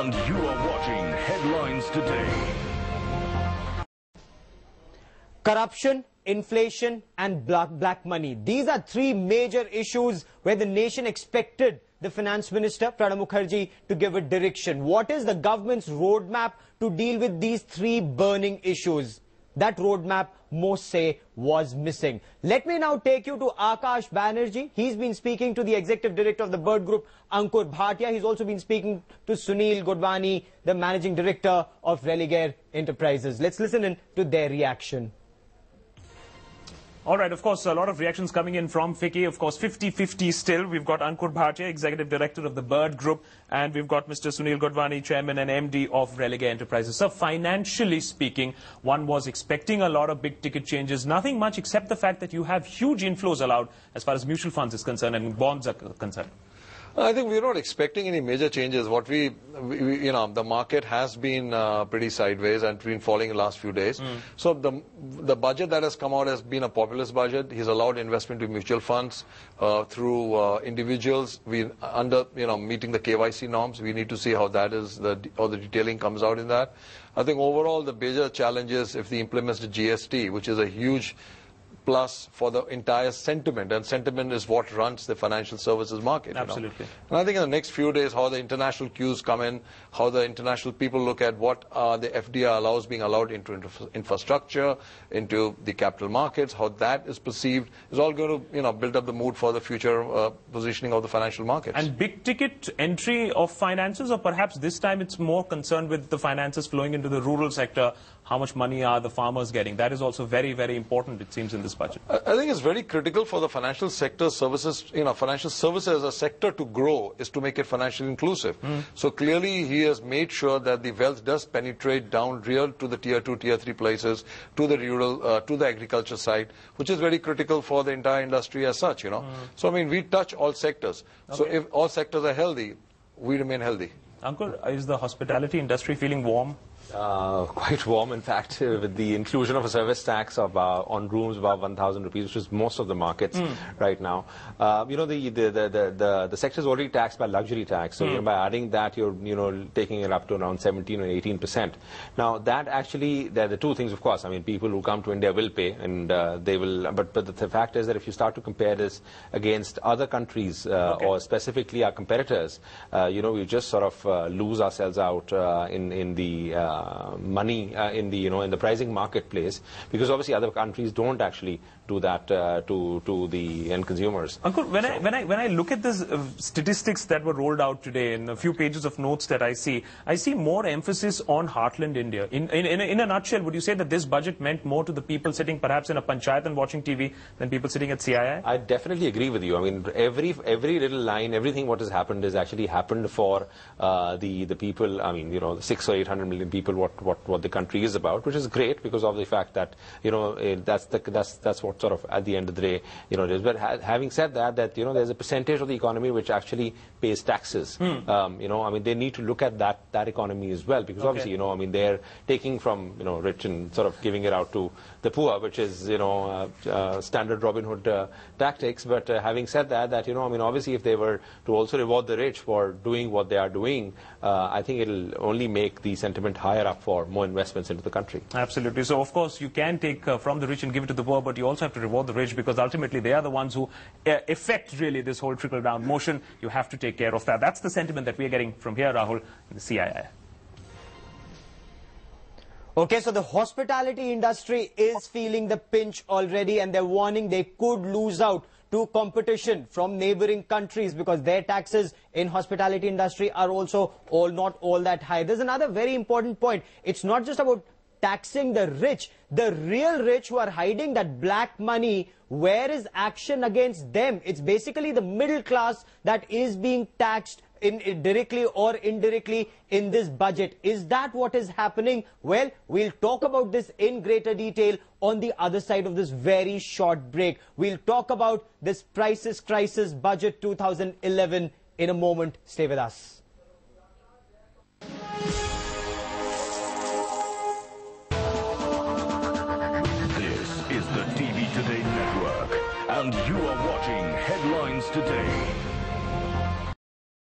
and you are watching Headlines Today. Corruption, inflation and black money. These are three major issues where the nation expected the Finance Minister, Pranab Mukherjee, to give a direction. What is the government's roadmap to deal with these three burning issues? That roadmap, most say, was missing. Let me now take you to Akash Banerjee. He's been speaking to the Executive Director of the Bird Group, Ankur Bhatia. He's also been speaking to Sunil Godwani, the Managing Director of Religare Enterprises. Let's listen in to their reaction. All right, of course, a lot of reactions coming in from FICCI. Of course, 50-50 still. We've got Ankur Bhatia, Executive Director of the Bird Group, and we've got Mr. Sunil Godwani, Chairman and MD of Religare Enterprises. So financially speaking, one was expecting a lot of big-ticket changes. Nothing much except the fact that you have huge inflows allowed as far as mutual funds is concerned and bonds are concerned. I think we're not expecting any major changes. What the market has been pretty sideways and been falling in the last few days. So the budget that has come out has been a populist budget. He's allowed investment to mutual funds through individuals. Meeting the KYC norms. We need to see how that is, how the detailing comes out in that. I think overall the major challenge is if he implements the GST, which is a huge plus for the entire sentiment, and sentiment is what runs the financial services market. Absolutely. And I think in the next few days, how the international cues come in, how the international people look at what the FDI allows being allowed into infrastructure, into the capital markets, how that is perceived, is all going to build up the mood for the future positioning of the financial markets. And big ticket entry of finances, or perhaps this time it's more concerned with the finances flowing into the rural sector. How much money are the farmers getting? That is also very, very important, it seems, in this budget. I think it's very critical for the financial sector services, financial services as a sector to grow is to make it financially inclusive. So clearly he has made sure that the wealth does penetrate down real to the tier 2, tier 3 places, to the rural, to the agriculture side, which is very critical for the entire industry as such, So, I mean, we touch all sectors. Okay. So if all sectors are healthy, we remain healthy. Ankur, is the hospitality industry feeling warm? Quite warm, in fact, with the inclusion of a service tax of on rooms above 1,000 rupees, which is most of the markets right now. The sector is already taxed by luxury tax, so by adding that, you're taking it up to around 17 or 18%. Now that actually, there are the two things, of course. I mean, people who come to India will pay, and they will. But the fact is that if you start to compare this against other countries or specifically our competitors, we just sort of lose ourselves out in the money in the pricing marketplace, because obviously other countries don't actually do that to the end consumers. Ankur, when I look at the statistics that were rolled out today in a few pages of notes that I see more emphasis on heartland India. In a nutshell, would you say that this budget meant more to the people sitting perhaps in a panchayat and watching TV than people sitting at CII? I definitely agree with you. I mean, every little line, everything what has happened has actually happened for the people. I mean, the 600 or 800 million people. What the country is about, which is great because of the fact that that's what sort of at the end of the day it is. But having said that, there's a percentage of the economy which actually pays taxes. I mean, they need to look at that economy as well, because obviously I mean, they're taking from rich and sort of giving it out to the poor, which is standard Robin Hood tactics. But having said that, I mean, obviously if they were to also reward the rich for doing what they are doing, I think it'll only make the sentiment higher up for more investments into the country. Absolutely. So of course you can take from the rich and give it to the poor, but you also have to reward the rich, because ultimately they are the ones who affect really this whole trickle-down motion. You have to take care of that. That's the sentiment that we are getting from here, Rahul, in the CII. Okay, so the hospitality industry is feeling the pinch already, and they're warning they could lose out to competition from neighboring countries because their taxes in hospitality industry are also not all that high. There's another very important point. It's not just about taxing the rich. The real rich who are hiding that black money, where is action against them? It's basically the middle class that is being taxed directly or indirectly in this budget. Is that what is happening? Well, we'll talk about this in greater detail on the other side of this very short break. We'll talk about this Prices Crisis Budget 2011 in a moment. Stay with us. This is the TV Today Network, and you are watching Headlines Today.